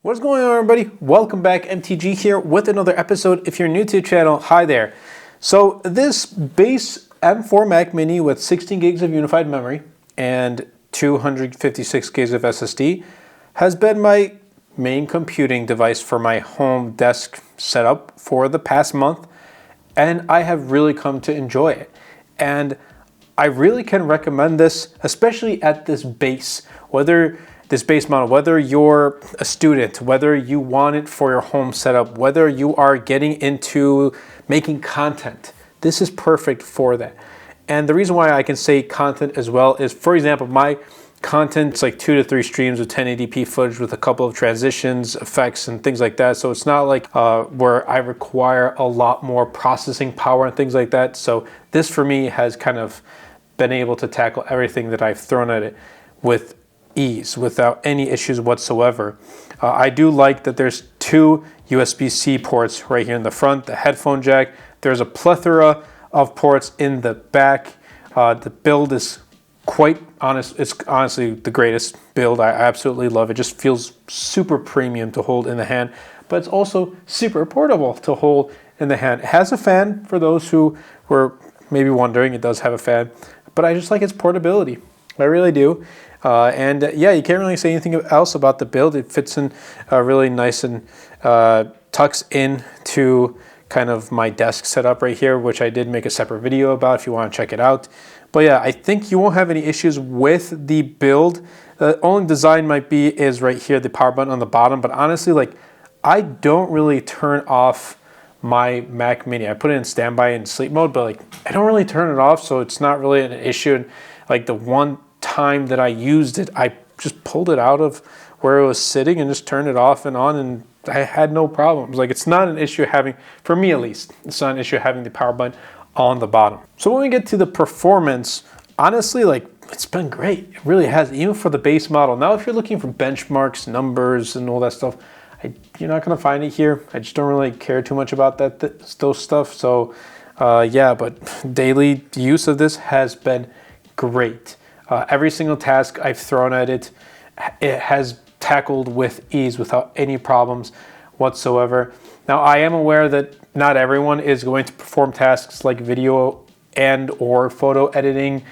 What's going on, everybody? Welcome back. MTG here with another episode. If you're new to the channel, hi there. So this base M4 Mac Mini with 16 gigs of unified memory and 256 gigs of SSD has been my main computing device for my home desk setup for the past month, and I have really come to enjoy it. And I really can recommend this, especially at this base, whether you're a student, whether you want it for your home setup, whether you are getting into making content. This is perfect for that. And the reason why I can say content as well is, for example, my content is like 2 to 3 streams with 1080p footage with a couple of transitions, effects, and things like that. So it's not like where I require a lot more processing power and things like that. So this for me has kind of been able to tackle everything that I've thrown at it with ease, without any issues whatsoever. I do like that there's 2 USB-C ports right here in the front, the headphone jack. There's a plethora of ports in the back. The build is quite honest. It's honestly the greatest build. I absolutely love it. Just feels super premium to hold in the hand, but it's also super portable to hold in the hand. It has a fan for those who were maybe wondering. It does have a fan, but I just like its portability. I really do. Yeah, you can't really say anything else about the build. It fits in really nice and tucks into kind of my desk setup right here, which I did make a separate video about if you want to check it out. But yeah, I think you won't have any issues with the build. The only design might be is right here, the power button on the bottom. But honestly, like, I don't really turn off my Mac Mini. I put it in standby and sleep mode, but like, I don't really turn it off, so it's not really an issue. And like the one time that I used it, I just pulled it out of where it was sitting and just turned it off and on, and I had no problems. Like, it's not an issue having, for me at least, it's not an issue having the power button on the bottom. So when we get to the performance, honestly, like, it's been great. It really has, even for the base model. Now, if you're looking for benchmarks, numbers, and all that stuff, you're not gonna find it here. I just don't really care too much about those stuff. So yeah, but daily use of this has been great. Every single task I've thrown at it, it has tackled with ease without any problems whatsoever. Now, I am aware that not everyone is going to perform tasks like video and or photo editing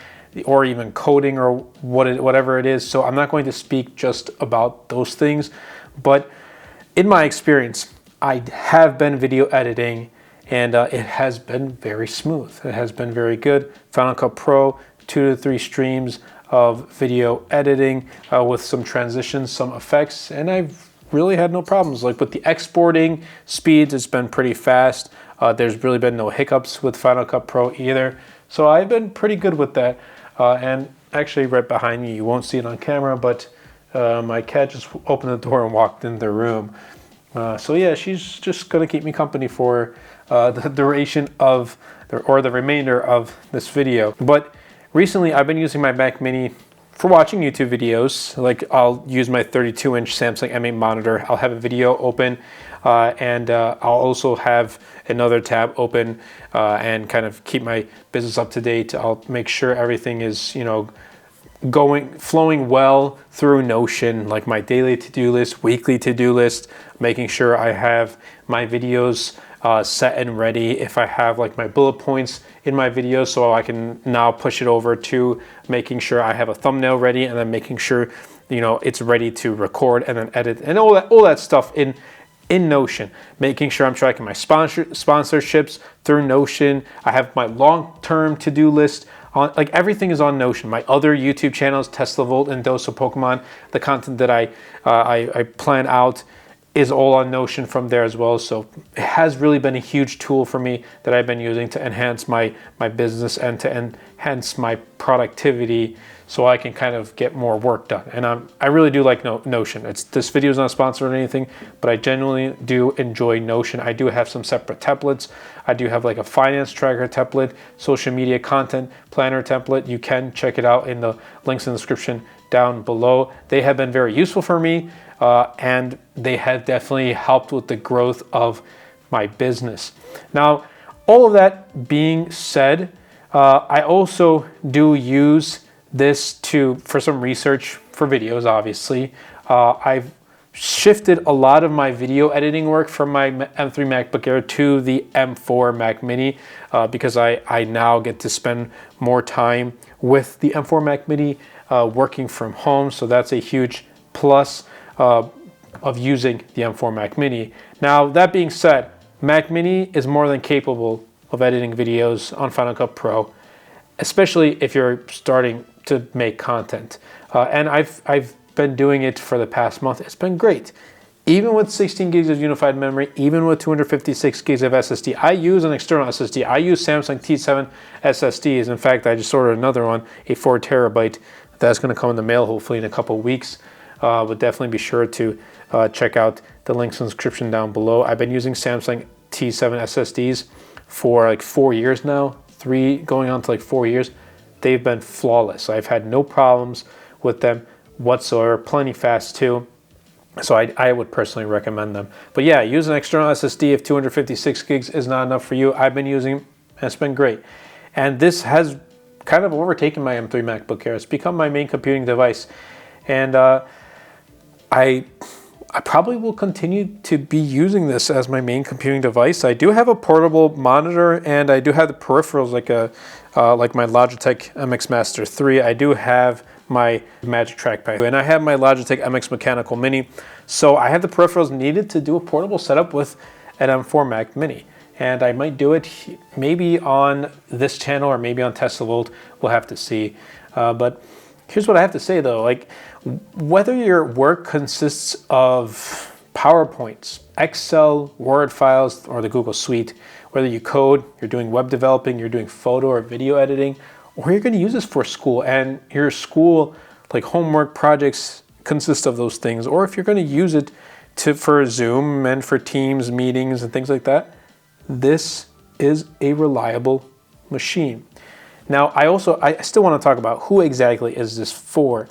or even coding or whatever it is. So I'm not going to speak just about those things. But in my experience, I have been video editing, and it has been very smooth. It has been very good. Final Cut Pro, 2 to 3 streams of video editing with some transitions, some effects, and I've really had no problems. Like with the exporting speeds, it's been pretty fast. There's really been no hiccups with Final Cut Pro either. So I've been pretty good with that. And actually right behind me, you won't see it on camera, but my cat just opened the door and walked in the room. So yeah, she's just gonna keep me company for the duration of, or the remainder of this video. But recently, I've been using my Mac Mini for watching YouTube videos. Like, I'll use my 32-inch Samsung M8 monitor. I'll have a video open, and I'll also have another tab open and kind of keep my business up to date. I'll make sure everything is, you know, flowing well through Notion, like my daily to-do list, weekly to-do list, making sure I have my videos set and ready. If I have like my bullet points in my video, so I can now push it over to making sure I have a thumbnail ready, and then making sure, you know, it's ready to record and then edit and all that stuff in Notion. Making sure I'm tracking my sponsorships through Notion. I have my long-term to-do list on, like, everything is on Notion. My other YouTube channels, Tesla Volt and Dose of Pokemon, the content that I plan out is all on Notion from there as well. So it has really been a huge tool for me that I've been using to enhance my business and to enhance my productivity, so I can kind of get more work done. And I really do like Notion. This video is not sponsored or anything, but I genuinely do enjoy Notion. I do have some separate templates. I do have like a finance tracker template, social media content planner template. You can check it out in the links in the description down below. They have been very useful for me, and they have definitely helped with the growth of my business. Now, all of that being said, I also do use this for some research for videos, obviously. I've shifted a lot of my video editing work from my M3 MacBook Air to the M4 Mac Mini because I now get to spend more time with the M4 Mac Mini working from home. So that's a huge plus of using the M4 Mac Mini. Now, that being said, Mac Mini is more than capable of editing videos on Final Cut Pro, especially if you're starting to make content. And I've been doing it for the past month. It's been great. Even with 16 gigs of unified memory, even with 256 gigs of SSD, I use an external SSD. I use Samsung T7 SSDs. In fact, I just ordered another one, a 4 terabyte. That's going to come in the mail hopefully in a couple of weeks. But definitely be sure to check out the links in the description down below. I've been using Samsung T7 SSDs for like 4 years now, 3 going on to like 4 years. They've been flawless. I've had no problems with them whatsoever, plenty fast too. So I would personally recommend them. But yeah, use an external SSD if 256 gigs is not enough for you. I've been using and it's been great. And this has kind of overtaken my M3 MacBook Air. It's become my main computing device. And I probably will continue to be using this as my main computing device. I do have a portable monitor and I do have the peripherals like my Logitech MX Master 3. I do have my Magic Trackpad and I have my Logitech MX Mechanical Mini. So I have the peripherals needed to do a portable setup with an M4 Mac Mini. And I might do it maybe on this channel or maybe on Tesla Volt. We'll have to see. But here's what I have to say though, like whether your work consists of PowerPoints, Excel, Word files, or the Google Suite, whether you code, you're doing web developing, you're doing photo or video editing, or you're going to use this for school and your school like homework projects consist of those things, or if you're going to use it for Zoom and for Teams meetings and things like that, this is a reliable machine. Now, I still want to talk about who exactly is this for.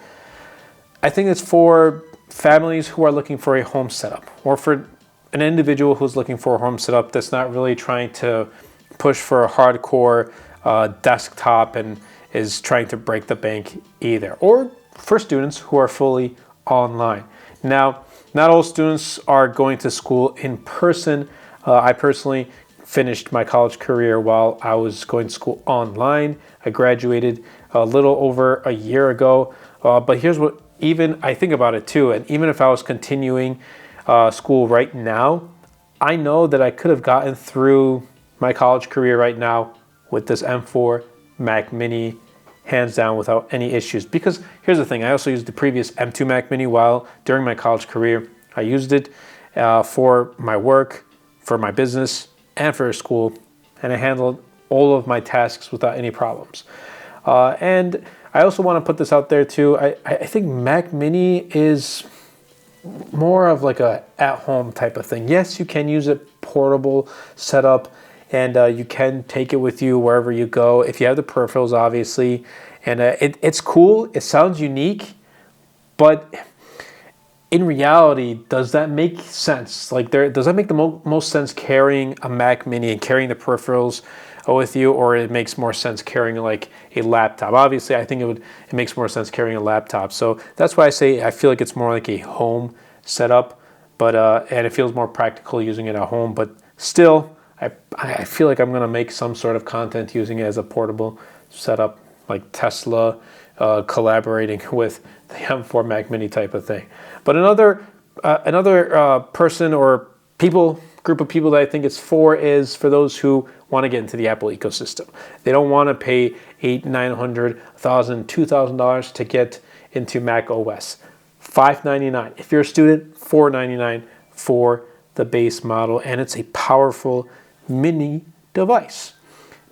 I think it's for families who are looking for a home setup, or for an individual who's looking for a home setup that's not really trying to push for a hardcore desktop and is trying to break the bank either, or for students who are fully online. Now, not all students are going to school in person. I personally finished my college career while I was going to school online. I graduated a little over a year ago, but here's what, even I think about it too, and even if I was continuing school right now, I know that I could have gotten through my college career right now with this M4 Mac Mini, hands down, without any issues. Because here's the thing, I also used the previous M2 Mac Mini while during my college career. I used it for my work, for my business, and for school, and I handled all of my tasks without any problems. And I also want to put this out there too. I think Mac Mini is more of like a at-home type of thing. Yes, you can use it portable setup, and you can take it with you wherever you go if you have the peripherals, obviously. And it's cool. It sounds unique, but in reality, does that make sense? Like, does that make the most sense carrying a Mac Mini and carrying the peripherals with you, or it makes more sense carrying like a laptop? Obviously, I think it makes more sense carrying a laptop. So that's why I say I feel like it's more like a home setup, but and it feels more practical using it at home. But still, I feel like I'm gonna make some sort of content using it as a portable setup, like Tesla collaborating with the M4 Mac Mini type of thing. But another person or group of people that I think it's for is for those who want to get into the Apple ecosystem. They don't want to pay $800, $900, $1,000, $2,000 to get into Mac OS. $599 if you're a student, $499 for the base model, and it's a powerful mini device.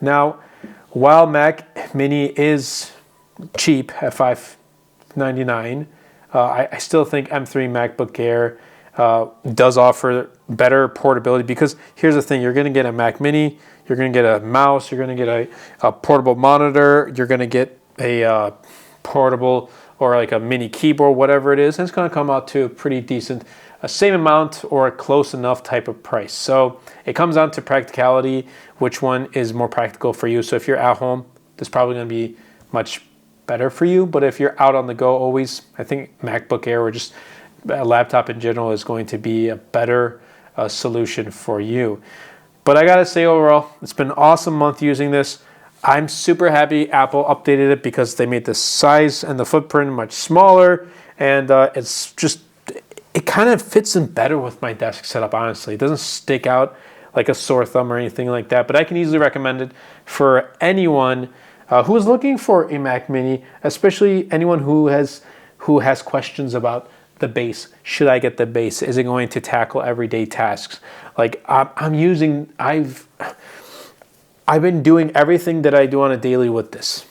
Now, while Mac Mini is cheap at $599, I still think M3 MacBook Air does offer better portability, because here's the thing, you're going to get a Mac Mini, you're going to get a mouse, you're going to get a portable monitor, you're going to get a portable or like a mini keyboard, whatever it is, and it's going to come out to a pretty decent, same amount or a close enough type of price. So it comes down to practicality, which one is more practical for you. So if you're at home, this probably going to be much better for you, but if you're out on the go always, I think MacBook Air or just a laptop in general is going to be a better solution for you. But I gotta say, overall, it's been an awesome month using this. I'm super happy Apple updated it because they made the size and the footprint much smaller, and it's just, it kind of fits in better with my desk setup, honestly. It doesn't stick out like a sore thumb or anything like that, but I can easily recommend it for anyone who is looking for a Mac Mini, especially anyone who has questions about the base. Should I get the base? Is it going to tackle everyday tasks? Like I've been doing everything that I do on a daily with this.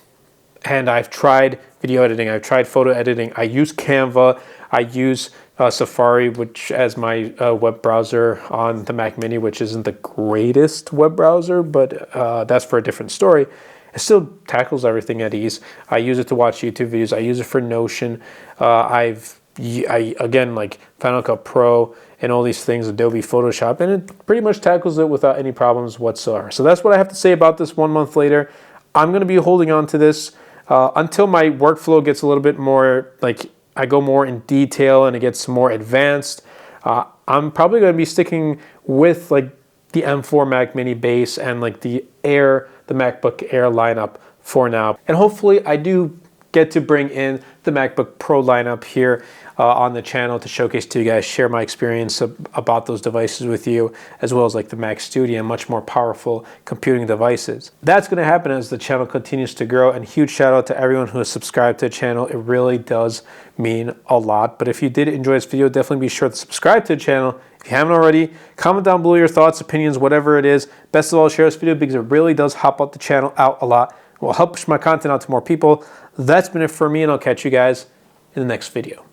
And I've tried video editing, I've tried photo editing, I use Canva, I use Safari, which as my web browser on the Mac Mini, which isn't the greatest web browser, but that's for a different story. It still tackles everything at ease. I use it to watch YouTube videos, I use it for Notion, again, like Final Cut Pro and all these things, Adobe Photoshop, and it pretty much tackles it without any problems whatsoever. So that's what I have to say about this 1 month later. I'm gonna be holding on to this until my workflow gets a little bit more, like I go more in detail and it gets more advanced. I'm probably gonna be sticking with like the M4 Mac Mini base and like the MacBook Air lineup for now. And hopefully I do get to bring in the MacBook Pro lineup here on the channel to showcase to you guys, share my experience about those devices with you, as well as like the Mac Studio and much more powerful computing devices. That's going to happen as the channel continues to grow, and huge shout out to everyone who has subscribed to the channel. It really does mean a lot. But if you did enjoy this video, definitely be sure to subscribe to the channel. If you haven't already, comment down below your thoughts, opinions, whatever it is. Best of all, share this video because it really does help out the channel out a lot. It will help push my content out to more people. That's been it for me, and I'll catch you guys in the next video.